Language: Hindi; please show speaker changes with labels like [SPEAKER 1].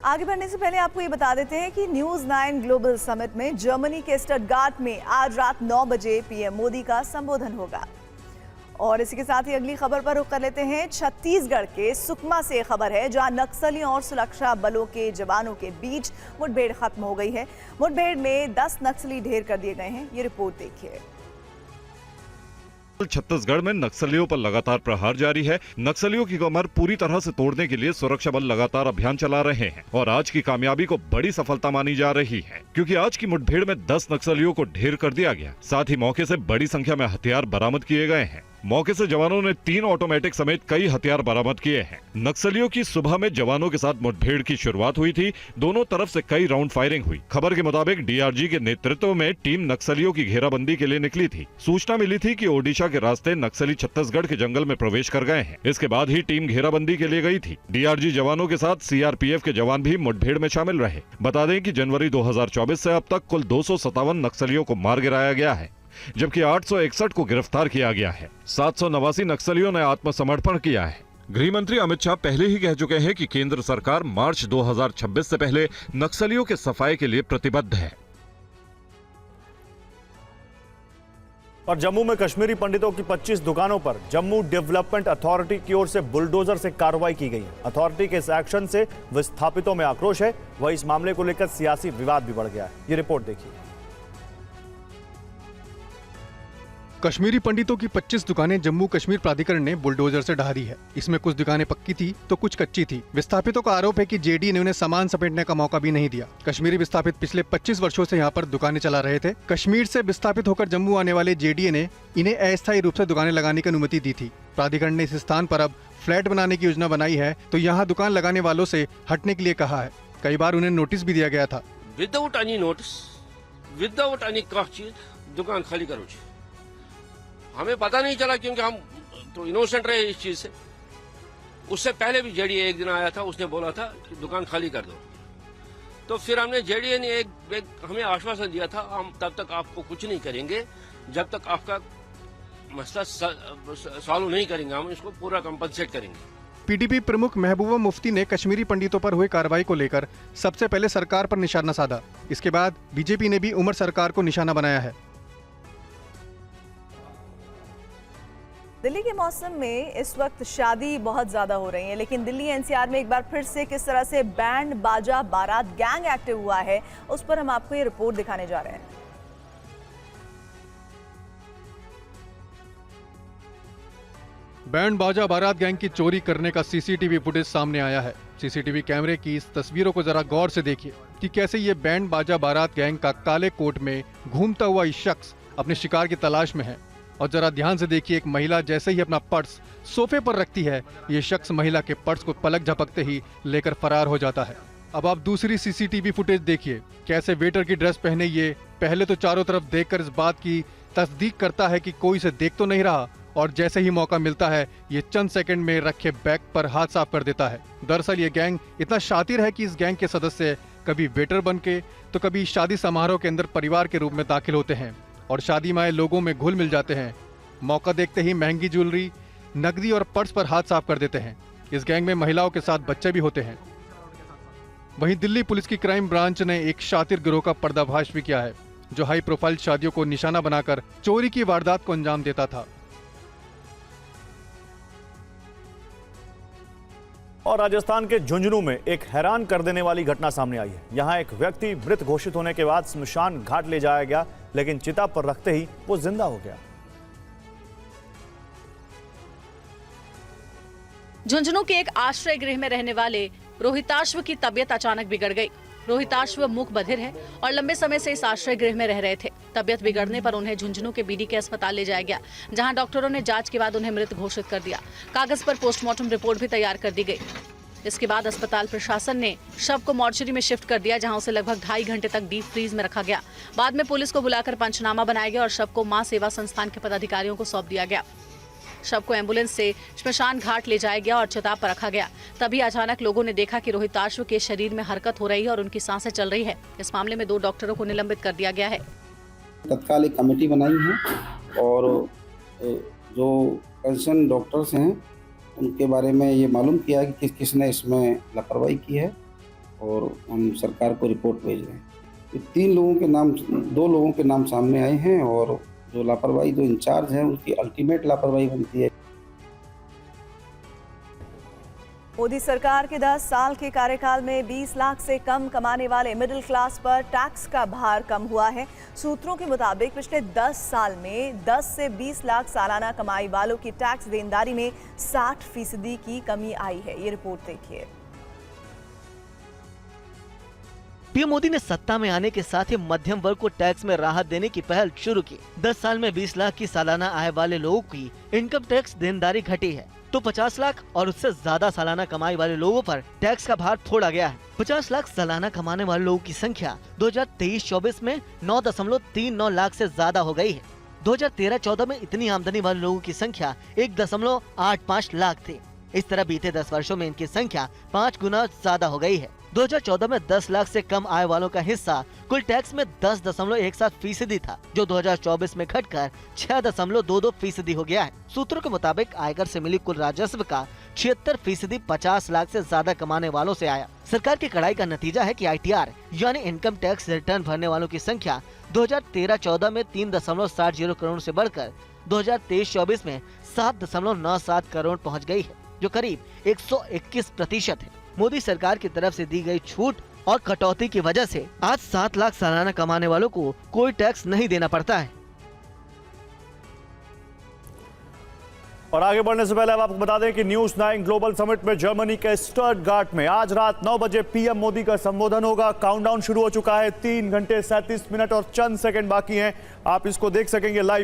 [SPEAKER 1] आगे बढ़ने से पहले आपको ये बता देते हैं कि न्यूज़ 9 ग्लोबल समिट में जर्मनी के स्टटगार्ट में आज रात 9 बजे पीएम मोदी का संबोधन होगा। और इसी के साथ ही अगली खबर पर रुख कर लेते हैं। छत्तीसगढ़ के सुकमा से खबर है, जहां नक्सलियों और सुरक्षा बलों के जवानों के बीच मुठभेड़ खत्म हो गई है। मुठभेड़ में 10 नक्सली ढेर कर दिए गए हैं। ये रिपोर्ट देखिए।
[SPEAKER 2] छत्तीसगढ़ में नक्सलियों पर लगातार प्रहार जारी है। नक्सलियों की कमर पूरी तरह से तोड़ने के लिए सुरक्षा बल लगातार अभियान चला रहे हैं और आज की कामयाबी को बड़ी सफलता मानी जा रही है, क्योंकि आज की मुठभेड़ में 10 नक्सलियों को ढेर कर दिया गया। साथ ही मौके से बड़ी संख्या में हथियार बरामद किए गए हैं। मौके से जवानों ने 3 ऑटोमेटिक समेत कई हथियार बरामद किए हैं। नक्सलियों की सुबह में जवानों के साथ मुठभेड़ की शुरुआत हुई थी। दोनों तरफ से कई राउंड फायरिंग हुई। खबर के मुताबिक डीआरजी के नेतृत्व में टीम नक्सलियों की घेराबंदी के लिए निकली थी। सूचना मिली थी कि ओडिशा के रास्ते नक्सली छत्तीसगढ़ के जंगल में प्रवेश कर गए हैं। इसके बाद ही टीम घेराबंदी के लिए गई थी। डीआरजी जवानों के साथ सीआरपीएफ के जवान भी मुठभेड़ में शामिल रहे। बता दें कि जनवरी 2024 से अब तक कुल 257 नक्सलियों को मार गिराया गया है, जबकि 861 को गिरफ्तार किया गया है। 789 नक्सलियों ने आत्मसमर्पण किया है। गृह मंत्री अमित शाह पहले ही कह चुके हैं कि केंद्र सरकार मार्च 2026 से पहले नक्सलियों के सफाई के लिए प्रतिबद्ध है।
[SPEAKER 3] और जम्मू में कश्मीरी पंडितों की 25 दुकानों पर जम्मू डेवलपमेंट अथॉरिटी की ओर से बुलडोजर से कार्रवाई की गई है। अथॉरिटी के इस एक्शन से विस्थापितों में आक्रोश है। वहीं इस मामले को लेकर सियासी विवाद भी बढ़ गया है। ये रिपोर्ट देखिए।
[SPEAKER 4] कश्मीरी पंडितों की 25 दुकानें जम्मू कश्मीर प्राधिकरण ने बुलडोजर से ढहा दी है। इसमें कुछ दुकानें पक्की थी तो कुछ कच्ची थी। विस्थापितों का आरोप है कि जेडीए ने उन्हें सामान समेटने का मौका भी नहीं दिया। कश्मीरी विस्थापित पिछले 25 वर्षों से यहाँ पर दुकानें चला रहे थे। कश्मीर से विस्थापित होकर जम्मू आने वाले जेडीए ने इन्हें अस्थायी रूप से दुकानें लगाने की अनुमति दी थी। प्राधिकरण ने इस स्थान पर अब फ्लैट बनाने की योजना बनाई है, तो यहाँ दुकान लगाने वालों से हटने के लिए कहा है। कई बार उन्हें नोटिस भी दिया गया था।
[SPEAKER 5] Without any notice, without any चीज दुकान खाली करो। हमें पता नहीं चला क्योंकि हम तो इनोसेंट रहे इस चीज से। उससे पहले भी जेडीए एक दिन आया था, उसने बोला था कि दुकान खाली कर दो। तो फिर हमने जेडीए ने एक हमें आश्वासन दिया था, हम तब तक आपको कुछ नहीं करेंगे जब तक आपका मसला सॉल्व नहीं करेंगे, हम इसको पूरा कंपनसेट करेंगे।
[SPEAKER 4] पीडीपी प्रमुख महबूबा मुफ्ती ने कश्मीरी पंडितों पर हुई कार्रवाई को लेकर सबसे पहले सरकार पर निशाना साधा। इसके बाद बीजेपी ने भी उमर सरकार को निशाना बनाया है।
[SPEAKER 1] दिल्ली के मौसम में इस वक्त शादी बहुत ज्यादा हो रही है, लेकिन दिल्ली एनसीआर में एक बार फिर से किस तरह से बैंड बाजा बारात गैंग एक्टिव हुआ है, उस पर हम आपको ये रिपोर्ट दिखाने जा रहे हैं।
[SPEAKER 4] बैंड बाजा बारात गैंग की चोरी करने का सीसीटीवी फुटेज सामने आया है। सीसीटीवी कैमरे की इस तस्वीरों को जरा गौर से देखिए कि कैसे ये बैंड बाजा बारात गैंग का काले कोट में घूमता हुआ ये शख्स अपने शिकार की तलाश में है। और जरा ध्यान से देखिए, एक महिला जैसे ही अपना पर्स सोफे पर रखती है, ये शख्स महिला के पर्स को पलक झपकते ही लेकर फरार हो जाता है। अब आप दूसरी सीसीटीवी फुटेज देखिए, कैसे वेटर की ड्रेस पहने ये पहले तो चारों तरफ देखकर इस बात की तस्दीक करता है कि कोई इसे देख तो नहीं रहा, और जैसे ही मौका मिलता है ये चंद सेकंड में रखे बैग पर हाथ साफ कर देता है। दरअसल ये गैंग इतना शातिर है कि इस गैंग के सदस्य कभी वेटर बन के तो कभी शादी समारोह के अंदर परिवार के रूप में दाखिल होते हैं और शादी में आए लोगों में घुल मिल जाते हैं। मौका देखते ही महंगी ज्वेलरी, नकदी और पर्स पर हाथ साफ कर देते हैं। इस गैंग में महिलाओं के साथ बच्चे भी होते हैं। वहीं दिल्ली पुलिस की क्राइम ब्रांच ने एक शातिर गिरोह का पर्दाफाश भी किया है, जो हाई प्रोफाइल शादियों को निशाना बनाकर चोरी की वारदात को अंजाम देता था।
[SPEAKER 3] और राजस्थान के झुंझुनू में एक हैरान कर देने वाली घटना सामने आई है। यहां एक व्यक्ति मृत घोषित होने के बाद स्मशान घाट ले जाया गया, लेकिन चिता पर रखते ही वो जिंदा हो गया।
[SPEAKER 6] झुंझुनू के एक आश्रय गृह में रहने वाले रोहिताश्व की तबीयत अचानक बिगड़ गई। रोहिताश्व मूक बधिर है और लंबे समय से इस आश्रय गृह में रह रहे थे। तबीयत बिगड़ने पर उन्हें झुंझुनू के बीडीके अस्पताल ले जाया गया, जहां डॉक्टरों ने जांच के बाद उन्हें मृत घोषित कर दिया। कागज पर पोस्टमार्टम रिपोर्ट भी तैयार कर दी गई। इसके बाद अस्पताल प्रशासन ने शव को मॉर्चरी में शिफ्ट कर दिया, जहां उसे लगभग 2.5 घंटे तक डीप फ्रीज में रखा गया। बाद में पुलिस को बुलाकर पंचनामा बनाया गया और शव को मां सेवा संस्थान के पदाधिकारियों को सौंप दिया गया। शव को एम्बुलेंस से श्मशान घाट ले जाया गया और चिता पर रखा गया। तभी अचानक लोगों ने देखा कि रोहिताश्व के शरीर में हरकत हो रही है और उनकी सांसें चल रही है। इस मामले में 2 डॉक्टरों को निलंबित कर दिया गया है।
[SPEAKER 7] तत्काल एक कमेटी बनाई है और जो कंसर्न डॉक्टर्स हैं उनके बारे में ये मालूम किया कि किसने इसमें लापरवाही की है और हम सरकार को रिपोर्ट भेज रहे हैं। ये 3 लोगों के नाम, 2 लोगों के नाम सामने आए हैं और जो लापरवाही, जो इंचार्ज है उनकी अल्टीमेट लापरवाही बनती है।
[SPEAKER 1] मोदी सरकार के 10 साल के कार्यकाल में 20 लाख से कम कमाने वाले मिडिल क्लास पर टैक्स का भार कम हुआ है। सूत्रों के मुताबिक पिछले 10 साल में 10 से 20 लाख सालाना कमाई वालों की टैक्स देनदारी में 60% की कमी आई है। ये रिपोर्ट देखिए।
[SPEAKER 8] पीएम मोदी ने सत्ता में आने के साथ ही मध्यम वर्ग को टैक्स में राहत देने की पहल शुरू की। 10 साल में 20 लाख की सालाना आय वाले लोगों की इनकम टैक्स देनदारी घटी है, तो 50 लाख और उससे ज्यादा सालाना कमाई वाले लोगों पर टैक्स का भार थोड़ा गया है। 50 लाख सालाना कमाने वाले लोगों की संख्या 2023-24 में 9.39 लाख से ज्यादा हो गई है। 2013-14 में इतनी आमदनी वाले लोगों की संख्या 1.85 लाख थी। इस तरह बीते 10 वर्षों में इनकी संख्या 5 गुना ज्यादा हो गई है। 2014 में 10 लाख से कम आय वालों का हिस्सा कुल टैक्स में 10.17% था, जो 2024 में घटकर 6.22% हो गया है। सूत्रों के मुताबिक आयकर से मिली कुल राजस्व का 76% 50 लाख से ज्यादा कमाने वालों से आया। सरकार की कड़ाई का नतीजा है कि ITR यानी इनकम टैक्स रिटर्न भरने वालों की संख्या 2013-14 में 3.70 करोड़ से बढ़कर 2023-24 में 7.97 करोड़ पहुँच गयी है, जो करीब 121% है। मोदी सरकार की तरफ से दी गई छूट और कटौती की वजह से आज 7 लाख सालाना कमाने वालों को कोई टैक्स नहीं देना पड़ता है।
[SPEAKER 3] और आगे बढ़ने से पहले अब आपको बता दें कि न्यूज़ 9 ग्लोबल समिट में जर्मनी के स्टटगार्ट में आज रात 9 बजे पीएम मोदी का संबोधन होगा। काउंटडाउन शुरू हो चुका है। 3 घंटे 37 मिनट और चंद सेकंड बाकी हैं। आप इसको देख सकेंगे लाइव।